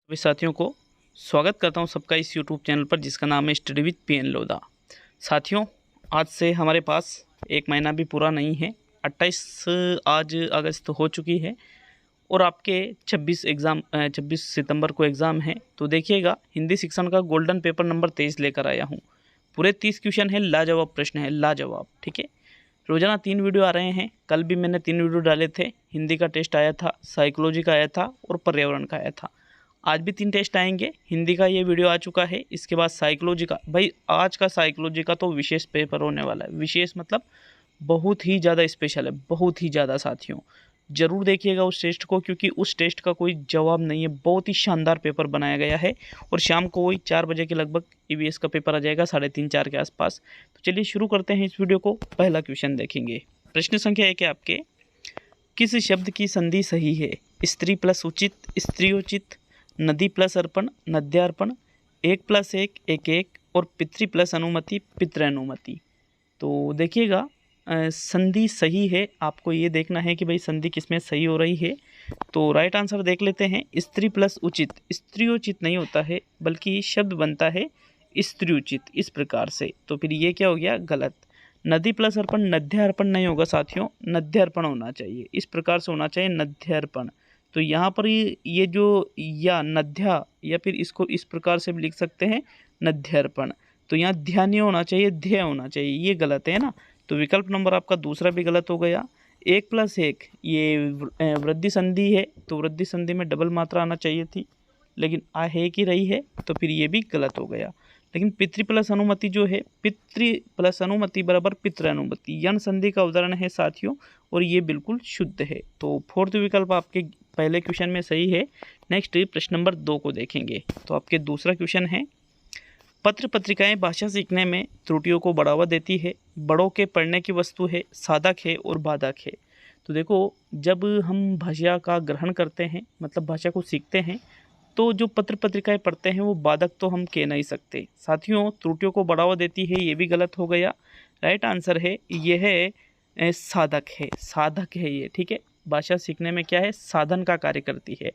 सभी साथियों को स्वागत करता हूं सबका इस YouTube चैनल पर जिसका नाम है स्टडी विद पीएन लोधा। साथियों, आज से हमारे पास एक महीना भी पूरा नहीं है। 28 आज अगस्त हो चुकी है और आपके 26 सितंबर को एग्ज़ाम है। तो देखिएगा, हिंदी शिक्षण का गोल्डन पेपर नंबर 23 लेकर आया हूँ। पूरे 30 क्वेश्चन है, लाजवाब प्रश्न है, लाजवाब। ठीक है, रोज़ाना 3 वीडियो आ रहे हैं। कल भी मैंने 3 वीडियो डाले थे। हिंदी का टेस्ट आया था, साइकोलॉजी का आया था और पर्यावरण का आया था। आज भी 3 टेस्ट आएंगे। हिंदी का ये वीडियो आ चुका है, इसके बाद साइकोलॉजी का। भाई आज का साइकोलॉजी का तो विशेष पेपर होने वाला है। विशेष मतलब बहुत ही ज़्यादा स्पेशल है, बहुत ही ज़्यादा। साथियों ज़रूर देखिएगा उस टेस्ट को, क्योंकि उस टेस्ट का कोई जवाब नहीं है। बहुत ही शानदार पेपर बनाया गया है और शाम को वही 4 बजे के लगभग ईवीएस का पेपर आ जाएगा, 3:30-4 के आसपास। तो चलिए शुरू करते हैं इस वीडियो को। पहला क्वेश्चन देखेंगे। प्रश्न संख्या 1 है आपके, किस शब्द की संधि सही है? स्त्री प्लस उचित, स्त्रियोचित, नदी प्लस अर्पण, नद्यार्पण, 1+1, 1-1 और पितृ प्लस अनुमति, पितृअनुमति। तो देखिएगा, संधि सही है। आपको ये देखना है कि भाई संधि किसमें सही हो रही है। तो राइट आंसर देख लेते हैं, स्त्री प्लस उचित। स्त्रियोचित नहीं होता है, बल्कि शब्द बनता है स्त्रियोचित, इस प्रकार से। तो फिर ये क्या हो गया? गलत। नदी प्लस अर्पण, नद्यार्पण नहीं होगा साथियों, नद्यार्पण होना चाहिए। इस प्रकार से होना चाहिए, नद्यार्पण। तो यहाँ पर ये जो या नद्या, या फिर इसको इस प्रकार से भी लिख सकते हैं, नद्यार्पण। तो यहाँ ध्यान नहीं होना चाहिए, ध्येय होना चाहिए। ये गलत है ना। तो विकल्प नंबर आपका दूसरा भी गलत हो गया। 1+1 ये वृद्धि संधि है, तो वृद्धि संधि में डबल मात्रा आना चाहिए थी, लेकिन आ है कि रही है, तो फिर ये भी गलत हो गया। लेकिन पितृ प्लस अनुमति जो है, पितृ प्लस अनुमति बराबर पितृ अनुमति, यन संधि का उदाहरण है साथियों, और ये बिल्कुल शुद्ध है। तो फोर्थ विकल्प आपके पहले क्वेश्चन में सही है। नेक्स्ट प्रश्न नंबर 2 को देखेंगे। तो आपके दूसरा क्वेश्चन है, पत्र पत्रिकाएं भाषा सीखने में त्रुटियों को बढ़ावा देती है, बड़ों के पढ़ने की वस्तु है, साधक है और बाधक है। तो देखो, जब हम भाषा का ग्रहण करते हैं, मतलब भाषा को सीखते हैं, तो जो पत्र पत्रिकाएं पढ़ते हैं वो बाधक तो हम कह नहीं सकते। साथियों, त्रुटियों को बढ़ावा देती है, ये भी गलत हो गया। राइट आंसर है ये है साधक है, साधक है ये। ठीक है, भाषा सीखने में क्या है? साधन का कार्य करती है।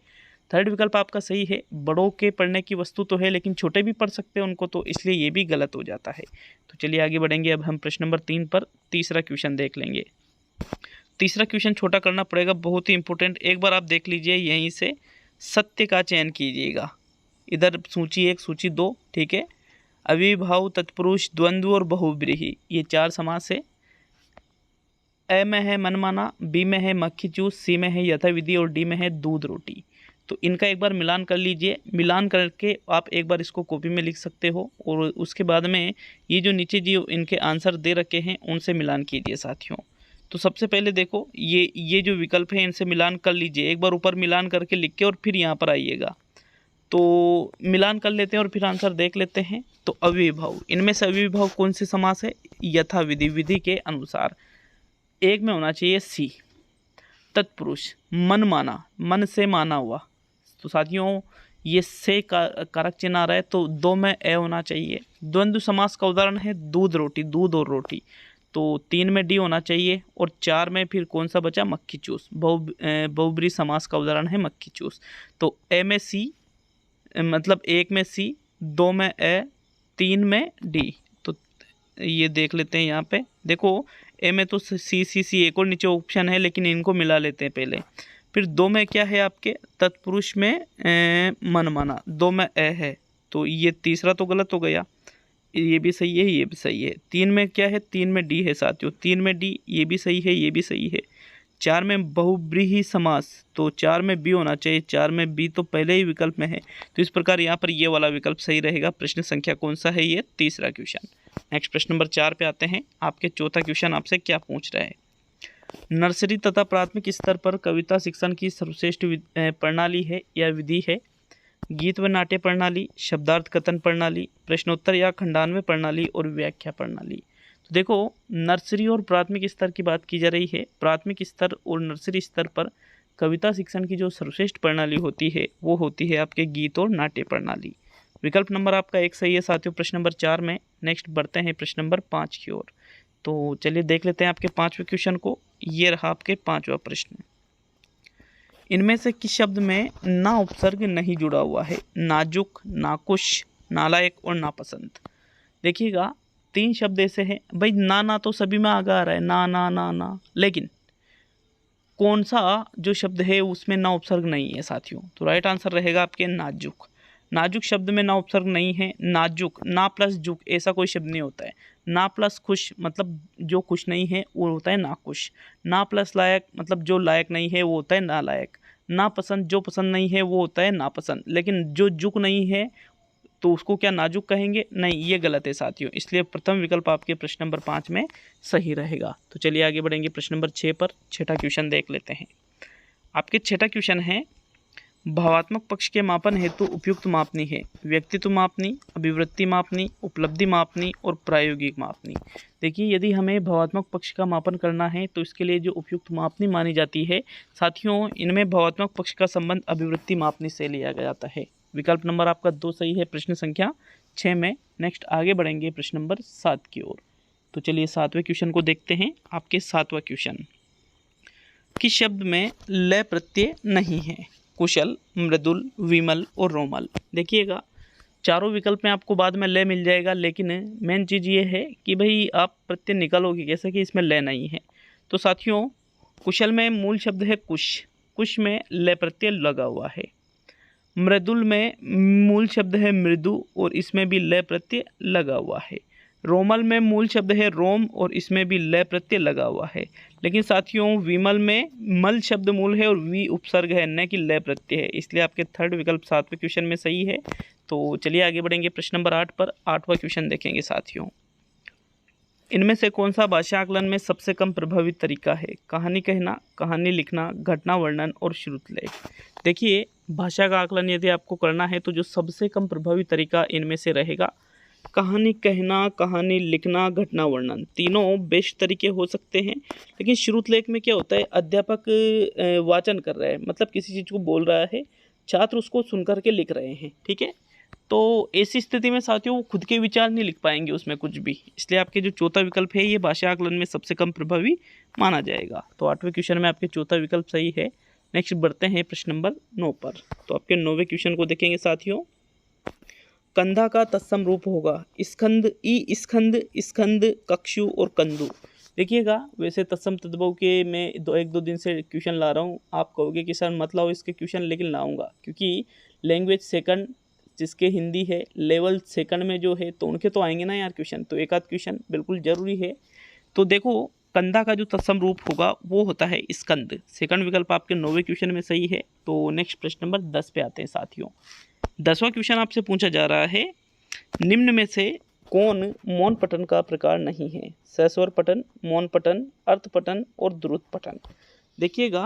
थर्ड विकल्प आपका सही है। बड़ों के पढ़ने की वस्तु तो है, लेकिन छोटे भी पढ़ सकते हैं उनको, तो इसलिए ये भी गलत हो जाता है। तो चलिए आगे बढ़ेंगे। अब हम प्रश्न नंबर 3 पर तीसरा क्वेश्चन देख लेंगे। तीसरा क्वेश्चन छोटा करना पड़ेगा, बहुत ही इंपॉर्टेंट। एक बार आप देख लीजिए, यहीं से सत्य का चयन कीजिएगा। इधर सूची 1, सूची 2। ठीक है, अविभाव, तत्पुरुष, द्वंद्व और बहुव्रीहि, ये 4 समास है। ए में है मनमाना, बी में है मक्खी चूस, सी में है यथाविधि और डी में है दूध रोटी। तो इनका एक बार मिलान कर लीजिए। मिलान करके आप एक बार इसको कॉपी में लिख सकते हो, और उसके बाद में ये जो नीचे जो इनके आंसर दे रखे हैं उनसे मिलान कीजिए साथियों। तो सबसे पहले देखो, ये जो विकल्प है इनसे मिलान कर लीजिए। एक बार ऊपर मिलान करके लिख के और फिर यहाँ पर आइएगा। तो मिलान कर लेते हैं और फिर आंसर देख लेते हैं। तो अविभाव, इनमें से अविभाव कौन से समास है? यथाविधि, विधि के अनुसार। एक में होना चाहिए सी। तत्पुरुष, मन माना, मन से माना हुआ। तो साथियों, ये से का कारक चिन्ह आ रहा है, तो 2 में ए होना चाहिए। द्वंद्व समास का उदाहरण है दूध रोटी, दूध और रोटी। तो 3 में डी होना चाहिए, और 4 में फिर कौन सा बचा? मक्खी चूस। बहुब्रीहि समास का उदाहरण है मक्खी चूस। तो ए में सी, मतलब 1 में सी, 2 में ए, 3 में डी। तो ये देख लेते हैं। यहाँ पे देखो, ए में तो सी एक और नीचे ऑप्शन है, लेकिन इनको मिला लेते हैं पहले। फिर 2 में क्या है आपके? तत्पुरुष में मन माना, 2 में ए है, तो ये तीसरा तो गलत हो गया। ये भी सही है, ये भी सही है। 3 में क्या है? 3 में डी है साथियों, 3 में डी, ये भी सही है, ये भी सही है। 4 में बहुब्रीहि समास, तो 4 में बी होना चाहिए। 4 में बी तो पहले ही विकल्प में है, तो इस प्रकार यहाँ पर ये वाला विकल्प सही रहेगा। प्रश्न संख्या कौन सा है? ये तीसरा क्वेश्चन। नेक्स्ट प्रश्न नंबर 4 पे आते हैं। आपके चौथा क्वेश्चन आपसे क्या पूछ रहा है? नर्सरी तथा प्राथमिक स्तर पर कविता शिक्षण की सर्वश्रेष्ठ प्रणाली है या विधि है? गीत व नाट्य प्रणाली, शब्दार्थ कथन प्रणाली, प्रश्नोत्तर या खंडान्वय प्रणाली और व्याख्या प्रणाली। तो देखो, नर्सरी और प्राथमिक स्तर की बात की जा रही है। प्राथमिक स्तर और नर्सरी स्तर पर कविता शिक्षण की जो सर्वश्रेष्ठ प्रणाली होती है वो होती है आपके गीत और नाट्य प्रणाली। विकल्प नंबर आपका 1 सही है साथियों, प्रश्न नंबर 4 में। नेक्स्ट बढ़ते हैं प्रश्न नंबर 5 की ओर। तो चलिए देख लेते हैं आपके 5वें क्वेश्चन को। ये रहा आपके 5वां प्रश्न। इनमें से किस शब्द में ना उपसर्ग नहीं जुड़ा हुआ है? नाजुक, नाखुश, नालायक और नापसंद। देखिएगा 3 शब्द ऐसे हैं भाई, ना तो सभी में आगे आ रहा है, ना, लेकिन कौन सा जो शब्द है उसमें ना उपसर्ग नहीं है साथियों? तो राइट आंसर रहेगा आपके नाजुक। नाजुक शब्द में ना उपसर्ग नहीं है। नाजुक, ना प्लस जुक ऐसा कोई शब्द नहीं होता है। ना प्लस खुश मतलब जो खुश नहीं है वो होता है नाखुश। ना प्लस लायक मतलब जो लायक नहीं है वो होता है नालायक। ना पसंद जो पसंद नहीं है वो होता है नापसंद। लेकिन जो जुक नहीं है तो उसको क्या नाजुक कहेंगे? नहीं, ये गलत है साथियों। इसलिए प्रथम विकल्प आपके प्रश्न नंबर 5 में सही रहेगा। तो चलिए आगे बढ़ेंगे प्रश्न नंबर 6 पर। छठा क्वेश्चन देख लेते हैं। आपके छठा क्वेश्चन है, भावात्मक पक्ष के मापन हेतु उपयुक्त मापनी है व्यक्तित्व मापनी, अभिवृत्ति मापनी, उपलब्धि मापनी और प्रायोगिक मापनी। देखिए यदि हमें भावात्मक पक्ष का मापन करना है तो इसके लिए जो उपयुक्त मापनी मानी जाती है साथियों, इनमें भावात्मक पक्ष का संबंध अभिवृत्ति मापनी से लिया जाता है। विकल्प नंबर आपका 2 सही है प्रश्न संख्या 6 में। नेक्स्ट आगे बढ़ेंगे प्रश्न नंबर 7 की ओर। तो चलिए 7वें क्वेश्चन को देखते हैं। आपके 7वां क्वेश्चन, किस शब्द में लय प्रत्यय नहीं है? कुशल, मृदुल, विमल और रोमल। देखिएगा चारों विकल्प में आपको बाद में लय मिल जाएगा, लेकिन मेन चीज़ ये है कि भाई आप प्रत्यय निकालोगे कैसे कि इसमें लय नहीं है। तो साथियों कुशल में मूल शब्द है कुश, कुश में लय प्रत्यय लगा हुआ है। मृदुल में मूल शब्द है मृदु और इसमें भी लय प्रत्यय लगा हुआ है। रोमल में मूल शब्द है रोम और इसमें भी लय प्रत्यय लगा हुआ है। लेकिन साथियों विमल में मल शब्द मूल है और वी उपसर्ग है, न कि लय प्रत्यय है। इसलिए आपके थर्ड विकल्प 7वें क्वेश्चन में सही है। तो चलिए आगे बढ़ेंगे प्रश्न नंबर 8 पर। 8वां क्वेश्चन देखेंगे साथियों, इनमें से कौन सा भाषा आकलन में सबसे कम प्रभावित तरीका है? कहानी कहना, कहानी लिखना, घटना वर्णन और श्रुतलेख। देखिए भाषा का आकलन यदि आपको करना है तो जो सबसे कम प्रभावी तरीका इनमें से रहेगा कहानी कहना, कहानी लिखना, घटना वर्णन। तीनों बेस्ट तरीके हो सकते हैं, लेकिन श्रुतलेख में क्या होता है, अध्यापक वाचन कर रहा है, मतलब किसी चीज़ को बोल रहा है, छात्र उसको सुन करके लिख रहे हैं, ठीक है। तो ऐसी स्थिति में साथियों वो खुद के विचार नहीं लिख पाएंगे उसमें कुछ भी। इसलिए आपके जो चौथा विकल्प है ये भाषा आकलन में सबसे कम प्रभावी माना जाएगा। तो 8वें क्वेश्चन में आपके चौथा विकल्प सही है। नेक्स्ट बढ़ते हैं प्रश्न नंबर 9 पर। तो आपके 9वें क्वेश्चन को देखेंगे साथियों, कंधा का तत्सम रूप होगा स्कंद, ई स्कंद, स्कंद, कक्षु और कंदु। देखिएगा वैसे तत्सम तद्भव के मैं एक दो दिन से क्वेश्चन ला रहा हूँ। आप कहोगे कि सर मत लाओ इसके क्वेश्चन, लेकिन लाऊंगा क्योंकि लैंग्वेज सेकंड जिसके हिंदी है लेवल सेकंड में जो है तो उनके तो आएंगे ना यार क्वेश्चन, तो एक आध क्वेश्चन बिल्कुल जरूरी है। तो देखो कंधा का जो तत्सम रूप होगा वो होता है स्कंद। सेकंड विकल्प आपके 9वें क्वेश्चन में सही है। तो नेक्स्ट प्रश्न नंबर 10 पे आते हैं साथियों। 10वां क्वेश्चन आपसे पूछा जा रहा है, निम्न में से कौन मौन पठन का प्रकार नहीं है? सस्वर पठन, मौन पठन, अर्थ पठन और द्रुत पठन। देखिएगा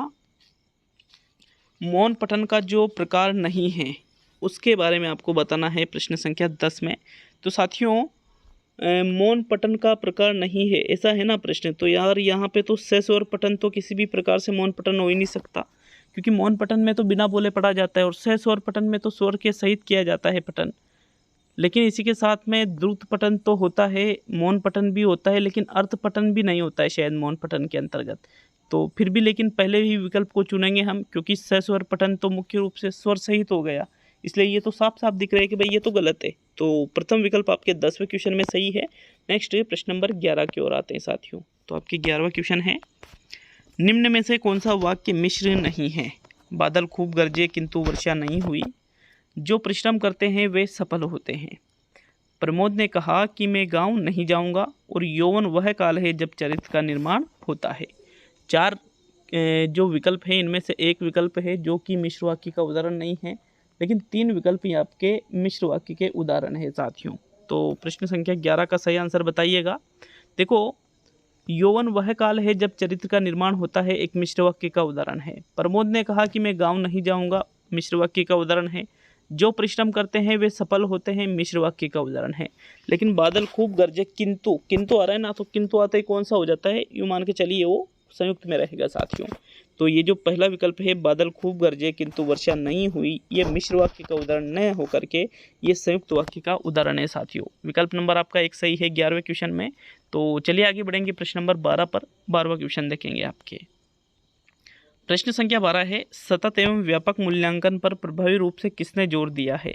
मौन पठन का जो प्रकार नहीं है उसके बारे में आपको बताना है प्रश्न संख्या 10 में। तो साथियों मौन पठन का प्रकार नहीं है ऐसा है ना प्रश्न, तो यार यहाँ पे तो सस्वर पठन तो किसी भी प्रकार से मौन पठन हो ही नहीं सकता, क्योंकि मौन पठन में तो बिना बोले पढ़ा जाता है और सस्वर पठन में तो स्वर के सहित किया जाता है पठन। लेकिन इसी के साथ में द्रुत पठन तो होता है, मौन पठन भी होता है, लेकिन अर्थ पठन भी नहीं होता है शायद मौन पठन के अंतर्गत। तो फिर भी लेकिन पहले ही विकल्प को चुनेंगे हम, क्योंकि सस्वर पठन तो मुख्य रूप से स्वर सहित हो गया, इसलिए ये तो साफ साफ दिख रहा है कि भाई ये तो गलत है। तो प्रथम विकल्प आपके 10वें क्वेश्चन में सही है। नेक्स्ट प्रश्न नंबर 11 की ओर आते हैं साथियों। तो आपके 11वां क्वेश्चन है, निम्न में से कौन सा वाक्य मिश्र नहीं है? बादल खूब गरजे किंतु वर्षा नहीं हुई, जो परिश्रम करते हैं वे सफल होते हैं, प्रमोद ने कहा कि मैं गांव नहीं जाऊंगा, और यौवन वह काल है जब चरित्र का निर्माण होता है। 4 जो विकल्प है इनमें से एक विकल्प है जो कि मिश्र वाक्य का उदाहरण नहीं है, लेकिन 3 विकल्प ही आपके मिश्र वाक्य के उदाहरण है साथियों। तो प्रश्न संख्या 11 का सही आंसर बताइएगा। देखो यौवन वह काल है जब चरित्र का निर्माण होता है, एक मिश्र वाक्य का उदाहरण है। प्रमोद ने कहा कि मैं गांव नहीं जाऊंगा, मिश्र वाक्य का उदाहरण है। जो परिश्रम करते हैं वे सफल होते हैं, मिश्र वाक्य का उदाहरण है। लेकिन बादल खूब गरजे किंतु, किंतु आ रहा है ना, तो किंतु आते ही कौन सा हो जाता है, यूँ मान के चलिए वो संयुक्त में रहेगा साथियों। तो ये जो पहला विकल्प है बादल खूब गरजे किंतु वर्षा नहीं हुई, ये मिश्र वाक्य का उदाहरण न होकर के ये संयुक्त वाक्य का उदाहरण है साथियों। विकल्प नंबर आपका एक सही है 11वें क्वेश्चन में। तो चलिए आगे बढ़ेंगे प्रश्न नंबर 12 पर। 12वां क्वेश्चन देखेंगे आपके, प्रश्न संख्या 12 है, सतत एवं व्यापक मूल्यांकन पर प्रभावी रूप से किसने जोर दिया है?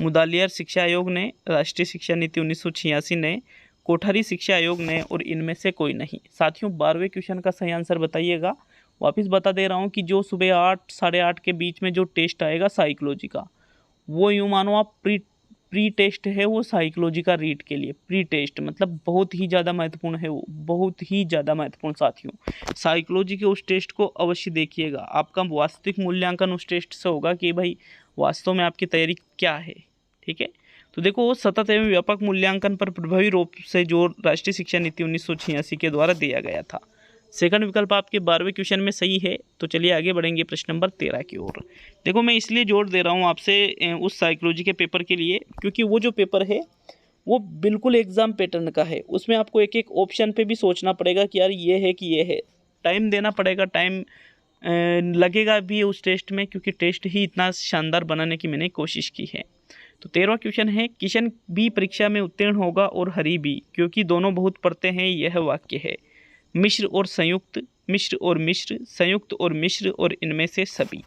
मुदालियार शिक्षा आयोग ने, राष्ट्रीय शिक्षा नीति 1986 ने, कोठारी शिक्षा आयोग ने, और इनमें से कोई नहीं। साथियों 12वें क्वेश्चन का सही आंसर बताइएगा। वापस बता दे रहा हूँ कि जो सुबह 8 साढ़े 8 के बीच में जो टेस्ट आएगा साइकोलॉजी का, वो यूँ मानो आप प्री टेस्ट है वो साइकोलॉजी का रीट के लिए। प्री टेस्ट मतलब बहुत ही ज़्यादा महत्वपूर्ण है, वो बहुत ही ज़्यादा महत्वपूर्ण। साथियों साइकोलॉजी के उस टेस्ट को अवश्य देखिएगा। आपका वास्तविक मूल्यांकन उस टेस्ट से होगा कि भाई वास्तव में आपकी तैयारी क्या है। ठीक है, तो देखो सतत एवं व्यापक मूल्यांकन पर प्रभावी रूप से जोर राष्ट्रीय शिक्षा नीति 1986 के द्वारा दिया गया था। सेकंड विकल्प आपके 12वें क्वेश्चन में सही है। तो चलिए आगे बढ़ेंगे प्रश्न नंबर 13 की ओर। देखो मैं इसलिए जोर दे रहा हूँ आपसे उस साइकोलॉजी के पेपर के लिए, क्योंकि वो जो पेपर है वो बिल्कुल एग्जाम पैटर्न का है। उसमें आपको एक एक ऑप्शन पे भी सोचना पड़ेगा कि यार ये है कि ये है। टाइम देना पड़ेगा, टाइम लगेगा भी उस टेस्ट में, क्योंकि टेस्ट ही इतना शानदार बनाने की मैंने कोशिश की है। तो 13वां क्वेश्चन है, किशन भी परीक्षा में उत्तीर्ण होगा और हरि भी, क्योंकि दोनों बहुत पढ़ते हैं, यह वाक्य है। मिश्र और संयुक्त, मिश्र और मिश्र, संयुक्त और मिश्र, और इनमें से सभी।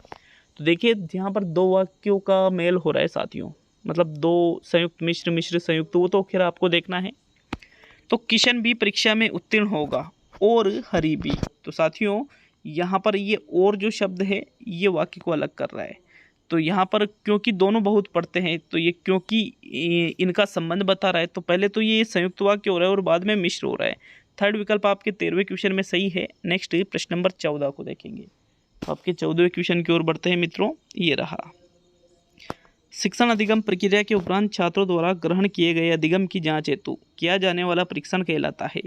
तो देखिए यहाँ पर दो वाक्यों का मेल हो रहा है साथियों, मतलब दो संयुक्त, मिश्र मिश्र संयुक्त, वो तो खैर आपको देखना है। तो किशन भी परीक्षा में उत्तीर्ण होगा और हरि भी, तो साथियों यहाँ पर ये और जो शब्द है ये वाक्य को अलग कर रहा है। तो यहाँ पर क्योंकि दोनों बहुत पढ़ते हैं, तो ये क्योंकि इनका संबंध बता रहा है, तो पहले तो ये संयुक्त वाक्य हो रहा है और बाद में मिश्र हो रहा है। थर्ड विकल्प आपके 13वें क्वेश्चन में सही है। नेक्स्ट प्रश्न नंबर 14 को देखेंगे। तो आपके 14वें क्वेश्चन की ओर बढ़ते हैं मित्रों। ये रहा, शिक्षण अधिगम प्रक्रिया के उपरांत छात्रों द्वारा ग्रहण किए गए अधिगम की जांच हेतु किया जाने वाला परीक्षण कहलाता है।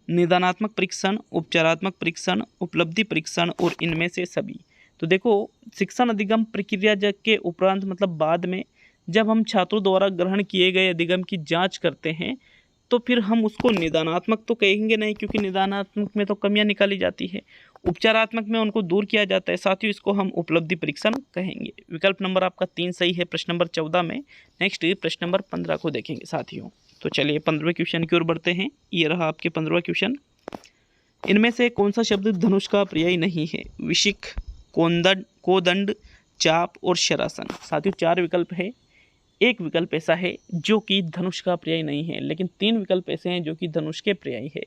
निदानात्मक परीक्षण, उपचारात्मक परीक्षण, उपलब्धि परीक्षण, और इनमें से सभी। तो देखो शिक्षण अधिगम प्रक्रिया के उपरांत मतलब बाद में जब हम छात्रों द्वारा ग्रहण किए गए अधिगम की जांच करते हैं, तो फिर हम उसको निदानात्मक तो कहेंगे नहीं, क्योंकि निदानात्मक में तो कमियां निकाली जाती है। उपचारात्मक में उनको दूर किया जाता है। साथियों इसको हम उपलब्धि परीक्षण कहेंगे। विकल्प नंबर आपका 3 सही है प्रश्न नंबर 14 में। नेक्स्ट प्रश्न नंबर 15 को देखेंगे साथियों। तो चलिए 15वें क्वेश्चन की ओर बढ़ते हैं। ये रहा आपके 15वां क्वेश्चन। इनमें से कौन सा शब्द धनुष का पर्याय नहीं है? विशिख, कोदंड, चाप और शरासन। साथियों 4 विकल्प है, एक विकल्प ऐसा है जो कि धनुष का पर्याय नहीं है, लेकिन 3 विकल्प ऐसे हैं जो कि धनुष के पर्याय है।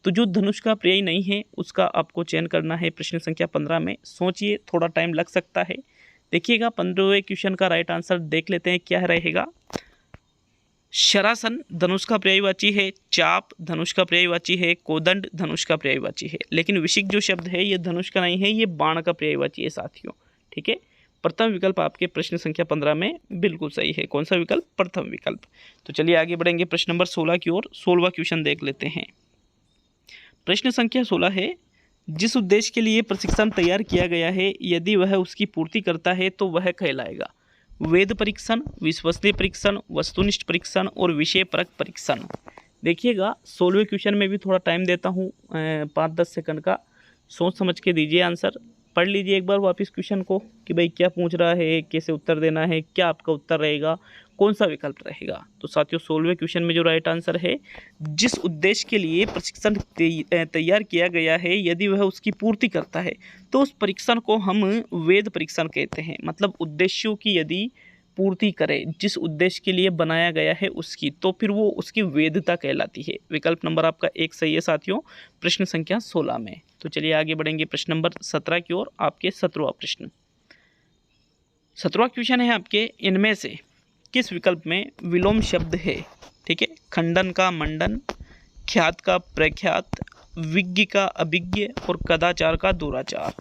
तो जो धनुष का पर्याय नहीं है उसका आपको चयन करना है प्रश्न संख्या 15 में। सोचिए, थोड़ा टाइम लग सकता है। देखिएगा 15वें क्वेश्चन का राइट आंसर देख लेते हैं क्या रहेगा। शरासन धनुष का पर्यायवाची है, चाप धनुष का पर्यायवाची है, कोदंड धनुष का पर्यायवाची है, लेकिन विशिख जो शब्द है ये धनुष का नहीं है, ये बाण का पर्यायवाची है साथियों। ठीक है, प्रथम विकल्प आपके प्रश्न संख्या 15 में बिल्कुल सही है। कौन सा विकल्प? प्रथम विकल्प। तो चलिए आगे बढ़ेंगे प्रश्न नंबर 16 की ओर। 16वां क्वेश्चन देख लेते हैं। प्रश्न संख्या 16 है, जिस उद्देश्य के लिए प्रशिक्षण तैयार किया गया है यदि वह उसकी पूर्ति करता है तो वह कहलाएगा। वेद परीक्षण, विश्वसनीय परीक्षण, वस्तुनिष्ठ परीक्षण और विषय परक परीक्षण। देखिएगा 16वें क्वेश्चन में भी थोड़ा टाइम देता हूँ, 5-10 सेकंड का, सोच समझ के दीजिए आंसर। पढ़ लीजिए एक बार वापस क्वेश्चन को कि भाई क्या पूछ रहा है, कैसे उत्तर देना है, क्या आपका उत्तर रहेगा, कौन सा विकल्प रहेगा। तो साथियों 16वें क्वेश्चन में जो राइट आंसर है, जिस उद्देश्य के लिए प्रशिक्षण तैयार किया गया है यदि वह उसकी पूर्ति करता है तो उस परीक्षण को हम वेद परीक्षण कहते हैं। मतलब उद्देश्यों की यदि पूर्ति करे, जिस उद्देश्य के लिए बनाया गया है उसकी, तो फिर वो उसकी वेदता कहलाती है। विकल्प नंबर आपका 1 सही है साथियों प्रश्न संख्या 16 में। तो चलिए आगे बढ़ेंगे प्रश्न नंबर 17 की ओर। आपके 17वां प्रश्न, 17वां क्वेश्चन है आपके, इनमें से किस विकल्प में विलोम शब्द है? ठीक है, खंडन का मंडन, ख्यात का प्रख्यात, विज्ञ का अभिज्ञ और कदाचार का दुराचार।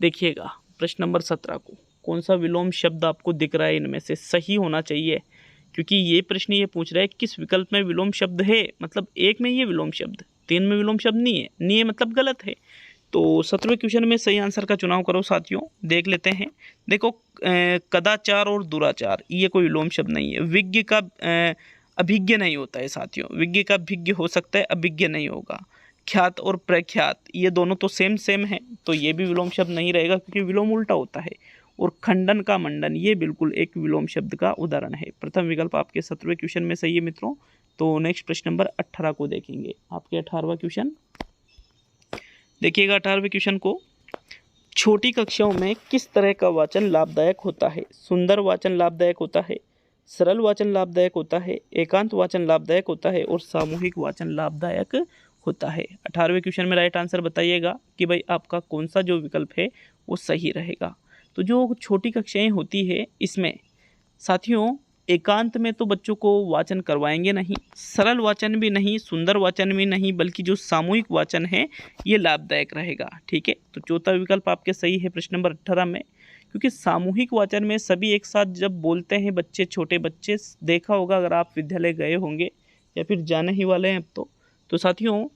देखिएगा प्रश्न नंबर 17 को, कौन सा विलोम शब्द आपको दिख रहा है? इनमें से सही होना चाहिए, क्योंकि ये प्रश्न ये पूछ रहा है किस विकल्प में विलोम शब्द है। मतलब 1 में ये विलोम शब्द, 3 में विलोम शब्द नहीं है, नहीं है मतलब गलत है। तो 17वें क्वेश्चन में सही आंसर का चुनाव करो साथियों। देख लेते हैं। देखो कदाचार और दुराचार ये कोई विलोम शब्द नहीं है। विज्ञ का अभिज्ञ नहीं होता है साथियों, विज्ञ का भिज्ञ हो सकता है, अभिज्ञ नहीं होगा। ख्यात और प्रख्यात ये दोनों तो सेम है, तो ये भी विलोम शब्द नहीं रहेगा, क्योंकि विलोम उल्टा होता है। और खंडन का मंडन ये बिल्कुल एक विलोम शब्द का उदाहरण है। प्रथम विकल्प आपके 17वें क्वेश्चन में सही है मित्रों। तो नेक्स्ट प्रश्न नंबर 18 को देखेंगे। आपके 18वां क्वेश्चन देखिएगा। 18वें क्वेश्चन को, छोटी कक्षाओं में किस तरह का वाचन लाभदायक होता है? सुंदर वाचन लाभदायक होता है, सरल वाचन लाभदायक होता है, एकांत वाचन लाभदायक होता है और सामूहिक वाचन लाभदायक होता है। 18वें क्वेश्चन में राइट आंसर बताइएगा कि भाई आपका कौन सा जो विकल्प है वो सही रहेगा। तो जो छोटी कक्षाएं होती है इसमें साथियों एकांत में तो बच्चों को वाचन करवाएंगे नहीं, सरल वाचन भी नहीं, सुंदर वाचन भी नहीं, बल्कि जो सामूहिक वाचन है ये लाभदायक रहेगा। ठीक है, तो चौथा विकल्प आपके सही है प्रश्न नंबर 18 में, क्योंकि सामूहिक वाचन में सभी एक साथ जब बोलते हैं बच्चे, छोटे बच्चे, देखा होगा अगर आप विद्यालय गए होंगे या फिर जाने ही वाले हैं अब तो साथियों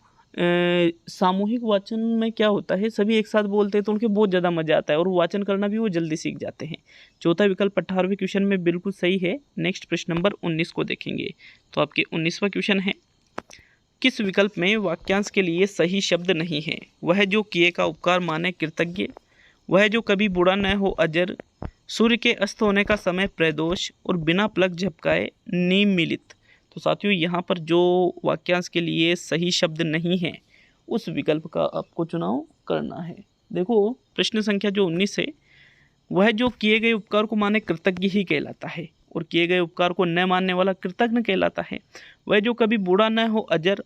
सामूहिक वाचन में क्या होता है, सभी एक साथ बोलते हैं तो उनके बहुत ज़्यादा मज़ा आता है और वाचन करना भी वो जल्दी सीख जाते हैं। चौथा विकल्प 18वें क्वेश्चन में बिल्कुल सही है। नेक्स्ट प्रश्न नंबर 19 को देखेंगे। तो आपके 19वां क्वेश्चन है, किस विकल्प में वाक्यांश के लिए सही शब्द नहीं है? वह जो किए का उपकार माने कृतज्ञ, वह जो कभी बुरा न हो अजर, सूर्य के अस्त होने का समय प्रदोष और बिना पलक झपकाए निमिलित। तो साथियों यहाँ पर जो वाक्यांश के लिए सही शब्द नहीं है उस विकल्प का आपको चुनाव करना है। देखो प्रश्न संख्या जो 19 है, वह जो किए गए उपकार को माने कृतज्ञ ही कहलाता है और किए गए उपकार को न मानने वाला कृतज्ञ कहलाता है। वह जो कभी बूढ़ा न हो अजर,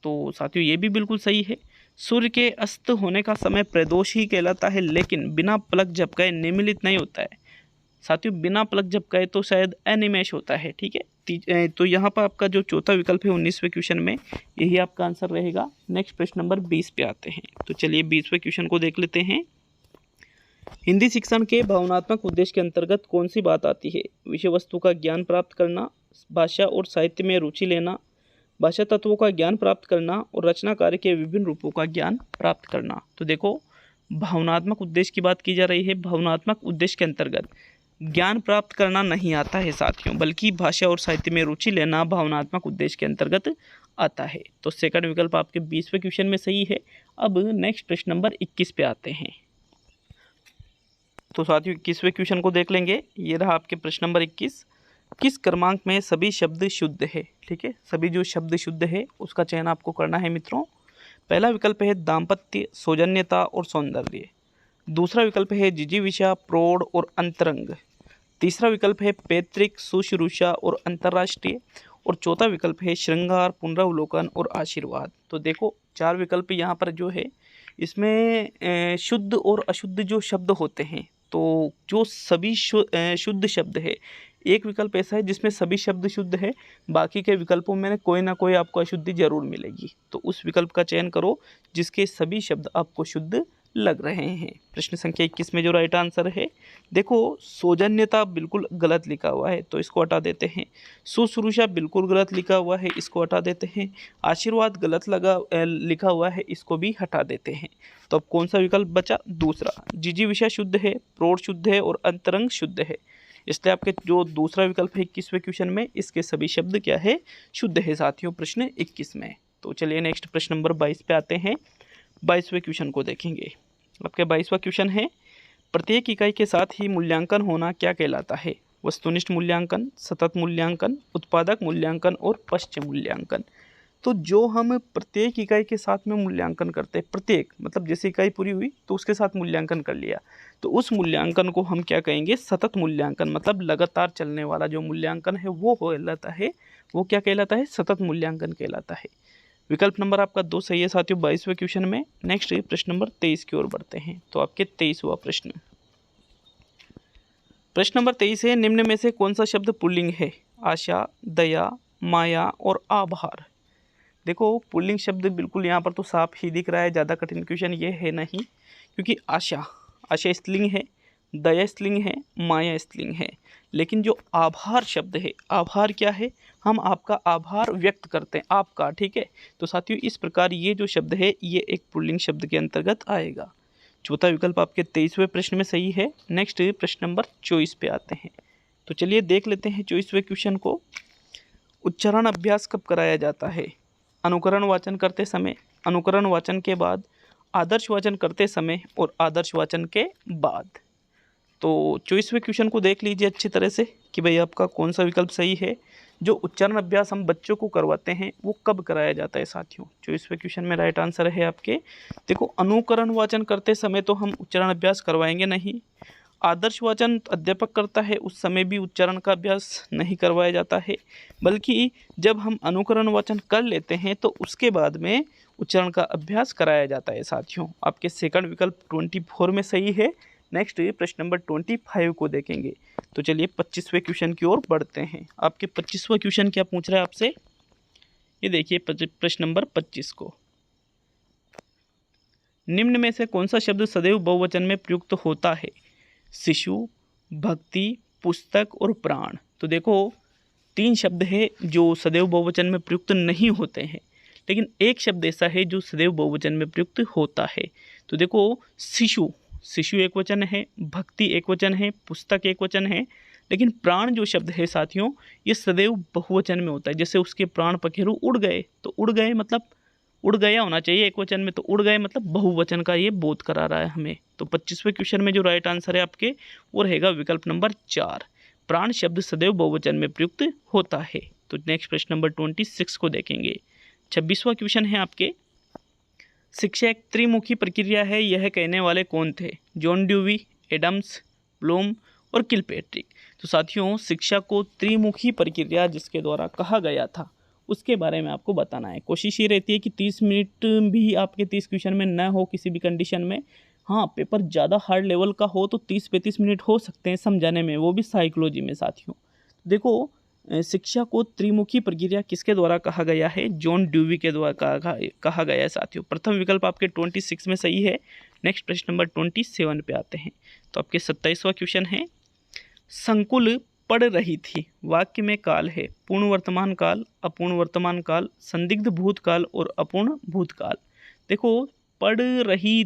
तो साथियों ये भी बिल्कुल सही है। सूर्य के अस्त होने का समय प्रदोष ही कहलाता है, लेकिन बिना पलक झपकाए निमिलित नहीं होता है। साथियों बिना पलक झपकाए तो शायद अनिमेश होता है। ठीक है, तो यहाँ पर आपका जो चौथा विकल्प है 19वें क्वेश्चन में यही आपका आंसर रहेगा। नेक्स्ट प्रश्न नंबर 20 पे आते हैं। तो चलिए 20वें क्वेश्चन को देख लेते हैं। हिंदी शिक्षण के भावनात्मक उद्देश्य के अंतर्गत कौन सी बात आती है? विषय वस्तु का ज्ञान प्राप्त करना, भाषा और साहित्य में रुचि लेना, भाषा तत्वों का ज्ञान प्राप्त करना और रचना कार्य के विभिन्न रूपों का ज्ञान प्राप्त करना। तो देखो भावनात्मक उद्देश्य की बात की जा रही है। भावनात्मक उद्देश्य के अंतर्गत ज्ञान प्राप्त करना नहीं आता है साथियों, बल्कि भाषा और साहित्य में रुचि लेना भावनात्मक उद्देश्य के अंतर्गत आता है। तो सेकंड विकल्प आपके 20वें क्वेश्चन में सही है। अब नेक्स्ट प्रश्न नंबर 21 पे आते हैं। तो साथियों 21वें क्वेश्चन को देख लेंगे। ये रहा आपके प्रश्न नंबर 21। किस क्रमांक में सभी शब्द शुद्ध है? ठीक है, सभी जो शब्द शुद्ध है उसका चयन आपको करना है मित्रों। पहला विकल्प है दाम्पत्य, सौजन्यता और सौंदर्य। दूसरा विकल्प है जिजीविषा, प्रौढ़ और अंतरंग। तीसरा विकल्प है पैतृक, शुश्रूषा और अंतर्राष्ट्रीय। और चौथा विकल्प है श्रृंगार, पुनरावलोकन और आशीर्वाद। तो देखो 4 विकल्प यहाँ पर जो है इसमें शुद्ध और अशुद्ध जो शब्द होते हैं, तो जो सभी शुद्ध शब्द है, एक विकल्प ऐसा है जिसमें सभी शब्द शुद्ध है, बाकी के विकल्पों में कोई ना कोई आपको अशुद्धि जरूर मिलेगी। तो उस विकल्प का चयन करो जिसके सभी शब्द आपको शुद्ध लग रहे हैं। प्रश्न संख्या 21 में जो राइट आंसर है, देखो सौजन्यता बिल्कुल गलत लिखा हुआ है तो इसको हटा देते हैं। शुश्रूषा बिल्कुल गलत लिखा हुआ है, इसको हटा देते हैं। आशीर्वाद गलत लिखा हुआ है, इसको भी हटा देते हैं। तो अब कौन सा विकल्प बचा? दूसरा। जिजीविषा शुद्ध है, प्रौढ़ शुद्ध है और अंतरंग शुद्ध है, इसलिए आपके जो दूसरा विकल्प है 21वें क्वेश्चन में, इसके सभी शब्द क्या है? शुद्ध है साथियों प्रश्न 21 में। तो चलिए नेक्स्ट प्रश्न नंबर 22 पे आते हैं। 22वें क्वेश्चन को देखेंगे। आपके 22वां क्वेश्चन है, प्रत्येक इकाई के साथ ही मूल्यांकन होना क्या कहलाता है? वस्तुनिष्ठ मूल्यांकन, सतत मूल्यांकन, उत्पादक मूल्यांकन और पश्च मूल्यांकन। तो जो हम प्रत्येक इकाई के साथ में मूल्यांकन करते हैं, प्रत्येक मतलब जैसे इकाई पूरी हुई तो उसके साथ मूल्यांकन कर लिया, तो उस मूल्यांकन को हम क्या कहेंगे? सतत मूल्यांकन, मतलब लगातार चलने वाला जो मूल्यांकन है वो कहलाता है, वो क्या कहलाता है? सतत मूल्यांकन कहलाता है। विकल्प नंबर आपका 2 सही है साथियों 22वें क्वेश्चन में। नेक्स्ट प्रश्न नंबर 23 की ओर बढ़ते हैं। तो आपके 23वां प्रश्न नंबर 23 है, निम्न में से कौन सा शब्द पुल्लिंग है? आशा, दया, माया और आभार। देखो पुल्लिंग शब्द बिल्कुल यहाँ पर तो साफ ही दिख रहा है, ज़्यादा कठिन क्वेश्चन ये है नहीं, क्योंकि आशा स्त्रीलिंग है, दया स्त्रीलिंग है, माया स्त्रीलिंग है। लेकिन जो आभार शब्द है, आभार क्या है? हम आपका आभार व्यक्त करते हैं, आपका। ठीक है, तो साथियों इस प्रकार ये जो शब्द है ये एक पुल्लिंग शब्द के अंतर्गत आएगा। चौथा विकल्प आपके 23वें प्रश्न में सही है। नेक्स्ट प्रश्न नंबर 24 पे आते हैं। तो चलिए देख लेते हैं 24वें क्वेश्चन को। उच्चारण अभ्यास कब कराया जाता है? अनुकरण वाचन करते समय, अनुकरण वाचन के बाद, आदर्श वाचन करते समय और आदर्श वाचन के बाद। तो 24वें क्वेश्चन को देख लीजिए अच्छी तरह से कि भाई आपका कौन सा विकल्प सही है। जो उच्चारण अभ्यास हम बच्चों को करवाते हैं वो कब कराया जाता है साथियों? 24वें क्वेश्चन में राइट आंसर है आपके, देखो, अनुकरण वाचन करते समय तो हम उच्चारण अभ्यास करवाएंगे नहीं। आदर्श वाचन अध्यापक करता है उस समय भी उच्चारण का अभ्यास नहीं करवाया जाता है, बल्कि जब हम अनुकरण वाचन कर लेते हैं तो उसके बाद में उच्चारण का अभ्यास कराया जाता है साथियों। आपके सेकंड विकल्प 24 में सही है। नेक्स्ट प्रश्न नंबर 25 को देखेंगे। तो चलिए 25वें क्वेश्चन की ओर बढ़ते हैं। आपके 25वां क्वेश्चन क्या पूछ रहा है आपसे, ये देखिए प्रश्न नंबर 25 को। निम्न में से कौन सा शब्द सदैव बहुवचन में प्रयुक्त होता है? शिशु, भक्ति, पुस्तक और प्राण। तो देखो 3 शब्द है जो सदैव बहुवचन में प्रयुक्त नहीं होते हैं, लेकिन एक शब्द ऐसा है जो सदैव बहुवचन में प्रयुक्त होता है। तो देखो शिशु, शिशु एक वचन है, भक्ति एक वचन है, पुस्तक एक वचन है, लेकिन प्राण जो शब्द है साथियों ये सदैव बहुवचन में होता है। जैसे उसके प्राण पखेरु उड़ गए, तो उड़ गए मतलब उड़ गया होना चाहिए एक वचन में, तो उड़ गए मतलब बहुवचन का ये बोध करा रहा है हमें। तो 25वें क्वेश्चन में जो राइट आंसर है आपके वो रहेगा विकल्प नंबर 4, प्राण शब्द सदैव बहुवचन में प्रयुक्त होता है। तो नेक्स्ट प्रश्न नंबर 26 को देखेंगे। 26वां क्वेश्चन है आपके, शिक्षा एक त्रिमुखी प्रक्रिया है, यह कहने वाले कौन थे? जॉन ड्यूवी, एडम्स, ब्लूम और किलपैट्रिक। तो साथियों शिक्षा को त्रिमुखी प्रक्रिया जिसके द्वारा कहा गया था उसके बारे में आपको बताना है। कोशिश ये रहती है कि 30 मिनट भी आपके 30 क्वेश्चन में न हो किसी भी कंडीशन में। हाँ, पेपर ज़्यादा हार्ड लेवल का हो तो 30-35 मिनट हो सकते हैं समझाने में, वो भी साइकोलॉजी में साथियों। देखो शिक्षा को त्रिमुखी प्रक्रिया किसके द्वारा कहा गया है? जॉन ड्यूवी के द्वारा कहा गया है साथियों। प्रथम विकल्प आपके 26 में सही है। नेक्स्ट प्रश्न नंबर 27 पे आते हैं। तो आपके 27वां क्वेश्चन है, संकुल पढ़ रही थी, वाक्य में काल है पूर्ण वर्तमान काल, अपूर्ण वर्तमान काल, संदिग्ध भूतकाल और अपूर्ण भूतकाल। देखो पढ़ रही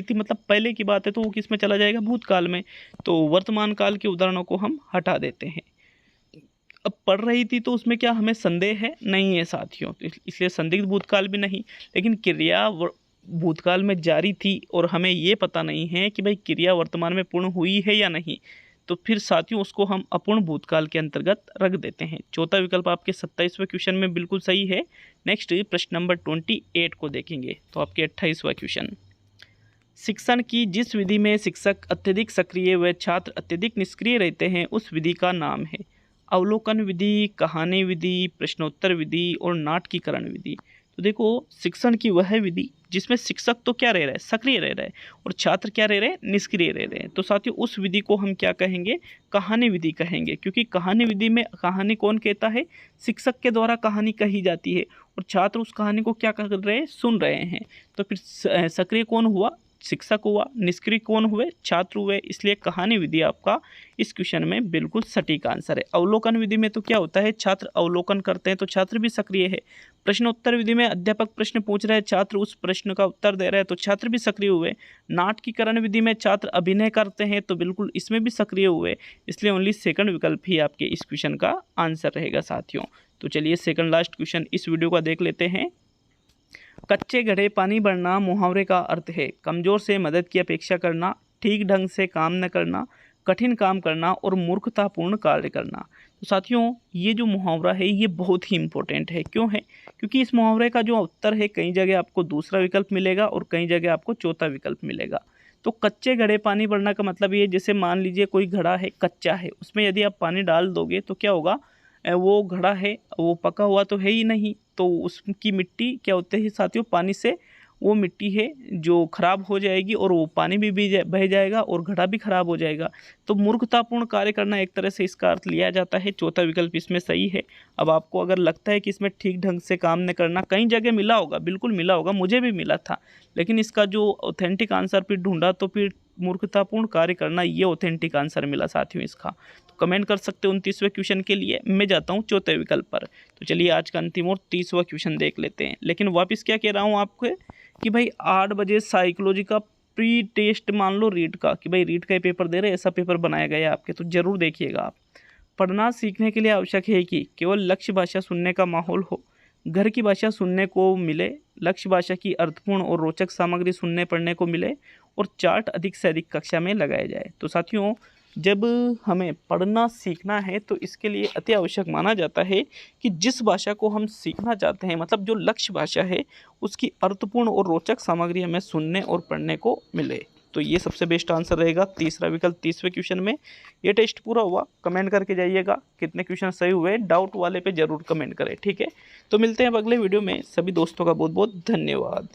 थी मतलब पहले की बात है तो वो किस में चला जाएगा? भूतकाल में। तो वर्तमान काल के उदाहरणों को हम हटा देते हैं। अब पढ़ रही थी तो उसमें क्या हमें संदेह है? नहीं है साथियों, इसलिए संदिग्ध भूतकाल भी नहीं। लेकिन क्रिया भूतकाल में जारी थी और हमें ये पता नहीं है कि भाई क्रिया वर्तमान में पूर्ण हुई है या नहीं, तो फिर साथियों उसको हम अपूर्ण भूतकाल के अंतर्गत रख देते हैं। चौथा विकल्प आपके 27वें क्वेश्चन में बिल्कुल सही है। नेक्स्ट प्रश्न नंबर 28 को देखेंगे। तो आपके 28वां क्वेश्चन, शिक्षण की जिस विधि में शिक्षक अत्यधिक सक्रिय व छात्र अत्यधिक निष्क्रिय रहते हैं उस विधि का नाम है अवलोकन विधि, कहानी विधि, प्रश्नोत्तर विधि और नाटकीकरण विधि। तो देखो शिक्षण की वह विधि जिसमें शिक्षक तो क्या रह रहा है? सक्रिय रह रहा है, और छात्र क्या रह रहे हैं? निष्क्रिय रह रहे हैं। तो साथियों उस विधि को हम क्या कहेंगे? कहानी विधि कहेंगे, क्योंकि कहानी विधि में कहानी कौन कहता है? शिक्षक के द्वारा कहानी कही जाती है और छात्र उस कहानी को क्या कर रहे हैं? सुन रहे हैं। तो फिर सक्रिय कौन हुआ? शिक्षक हुआ। निष्क्रिय कौन हुए? छात्र हुए। इसलिए कहानी विधि आपका इस क्वेश्चन में बिल्कुल सटीक आंसर है। अवलोकन विधि में तो क्या होता है? छात्र अवलोकन करते हैं तो छात्र भी सक्रिय है। प्रश्नोत्तर विधि में अध्यापक प्रश्न पूछ रहा है, छात्र उस प्रश्न का उत्तर दे रहा है तो छात्र भी सक्रिय हुए। नाटकीकरण विधि में छात्र अभिनय करते हैं तो बिल्कुल इसमें भी सक्रिय हुए। इसलिए ओनली सेकंड विकल्प ही आपके इस क्वेश्चन का आंसर रहेगा साथियों। तो चलिए सेकंड लास्ट क्वेश्चन इस वीडियो का देख लेते हैं। कच्चे घड़े पानी भरना मुहावरे का अर्थ है कमजोर से मदद की अपेक्षा करना, ठीक ढंग से काम न करना, कठिन काम करना और मूर्खतापूर्ण कार्य करना। तो साथियों ये जो मुहावरा है ये बहुत ही इंपॉर्टेंट है। क्यों है? क्योंकि इस मुहावरे का जो उत्तर है कई जगह आपको दूसरा विकल्प मिलेगा और कई जगह आपको चौथा विकल्प मिलेगा। तो कच्चे घड़े पानी भरना का मतलब ये, जैसे मान लीजिए कोई घड़ा है कच्चा है, उसमें यदि आप पानी डाल दोगे तो क्या होगा? वो घड़ा है वो पका हुआ तो है ही नहीं, तो उसकी मिट्टी क्या होते है साथियों? पानी से वो मिट्टी है जो खराब हो जाएगी और वो पानी भी बह जाएगा और घड़ा भी खराब हो जाएगा। तो मूर्खतापूर्ण कार्य करना एक तरह से इसका अर्थ लिया जाता है। चौथा विकल्प इसमें सही है। अब आपको अगर लगता है कि इसमें ठीक ढंग से काम न करना, कई जगह मिला होगा, बिल्कुल मिला होगा, मुझे भी मिला था, लेकिन इसका जो ऑथेंटिक आंसर फिर ढूंढा तो फिर मूर्खतापूर्ण कार्य करना ये ऑथेंटिक आंसर मिला साथियों इसका। तो कमेंट कर सकते हो 29वें क्वेश्चन के लिए। मैं जाता हूँ चौथे विकल्प पर। तो चलिए आज का अंतिम और 30वां क्वेश्चन देख लेते हैं। लेकिन वापस क्या कह रहा हूँ आपको कि भाई 8 बजे साइकोलॉजी का प्री टेस्ट मान लो रीड का, कि भाई रीड का पेपर दे रहे, ऐसा पेपर बनाया गया है आपके, तो जरूर देखिएगा आप। पढ़ना सीखने के लिए आवश्यक है कि केवल लक्ष्य भाषा सुनने का माहौल हो, घर की भाषा सुनने को मिले, लक्ष्य भाषा की अर्थपूर्ण और रोचक सामग्री सुनने पढ़ने को मिले और चार्ट अधिक से अधिक कक्षा में लगाया जाए। तो साथियों, जब हमें पढ़ना सीखना है तो इसके लिए अति आवश्यक माना जाता है कि जिस भाषा को हम सीखना चाहते हैं, मतलब जो लक्ष्य भाषा है, उसकी अर्थपूर्ण और रोचक सामग्री हमें सुनने और पढ़ने को मिले। तो ये सबसे बेस्ट आंसर रहेगा तीसरा विकल्प 30वें क्वेश्चन में। ये टेस्ट पूरा हुआ, कमेंट करके जाइएगा कितने क्वेश्चन सही हुए, डाउट वाले पे जरूर कमेंट करें, ठीक है। तो मिलते हैं अब अगले वीडियो में, सभी दोस्तों का बहुत बहुत धन्यवाद।